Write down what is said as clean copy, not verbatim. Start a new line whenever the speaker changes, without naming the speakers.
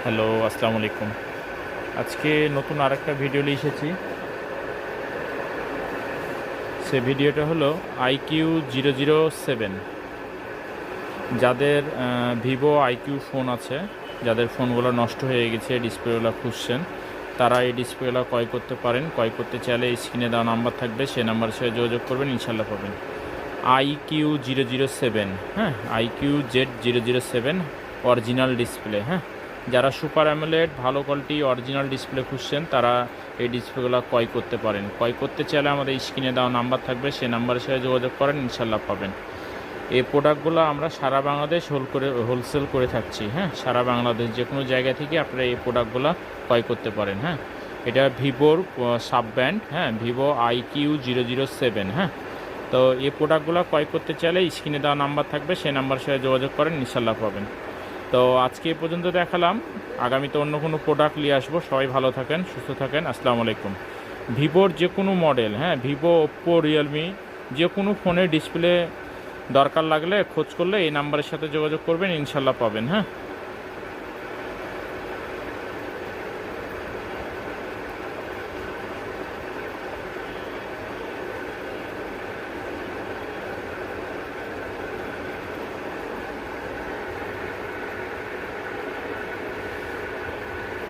Hello, আসসালামু আলাইকুম। আজকে নতুন আরেকটা ভিডিও নিয়ে এসেছি। সে ভিডিওটা হলো IQ007। যাদের ভিভো আইকিউ ফোন আছে, যাদের ফোনগুলো নষ্ট হয়ে গেছে, ডিসপ্লেগুলো খুঁজছেন, তারা এই ডিসপ্লেগুলো ক্রয় করতে পারেন। ক্রয় করতে চাইলে স্ক্রিনে দেওয়া নাম্বার থাকবে, সেই নাম্বারের সাথে যোগাযোগ করবেন, ইনশাল্লাহ পাবেন। IQ007, হ্যাঁ, IQ Z007 অরিজিনাল ডিসপ্লে। হ্যাঁ, যারা সুপার অ্যামোলেড ভালো কোয়ালিটি অরিজিনাল ডিসপ্লে খুঁজছেন, তারা এই ডিসপ্লেগুলো ক্রয় করতে পারেন। ক্রয় করতে চাইলে আমাদের স্ক্রিনে দেওয়া নাম্বার থাকবে, সেই নাম্বারের সাথে যোগাযোগ করেন, ইনশাল্লাহ পাবেন। এই প্রোডাক্টগুলো আমরা সারা বাংলাদেশ হোলসেল করে থাকছি। হ্যাঁ, সারা বাংলাদেশ যে কোনো জায়গা থেকে আপনারা এই প্রোডাক্টগুলো ক্রয় করতে পারেন। হ্যাঁ, এটা ভিভোর সাব ব্র্যান্ড। হ্যাঁ, ভিভো IQ007। হ্যাঁ, তো এই প্রোডাক্টগুলো ক্রয় করতে চাইলে স্ক্রিনে দেওয়া নাম্বার থাকবে, সেই নাম্বারের সাথে যোগাযোগ করেন, ইনশাল্লাহ পাবেন। তো আজকে এ পর্যন্ত দেখালাম, আগামীতে অন্য কোনো প্রোডাক্ট নিয়ে আসবো। সবাই ভালো থাকেন, সুস্থ থাকেন, আসসালামু আলাইকুম। ভিভোর যে কোনো মডেল, হ্যাঁ, ভিভো, ওপ্পো, রিয়েলমি, যে কোনো ফোনের ডিসপ্লে দরকার লাগলে খোঁজ করলে এই নাম্বারের সাথে যোগাযোগ করবেন, ইনশাল্লাহ পাবেন। হ্যাঁ।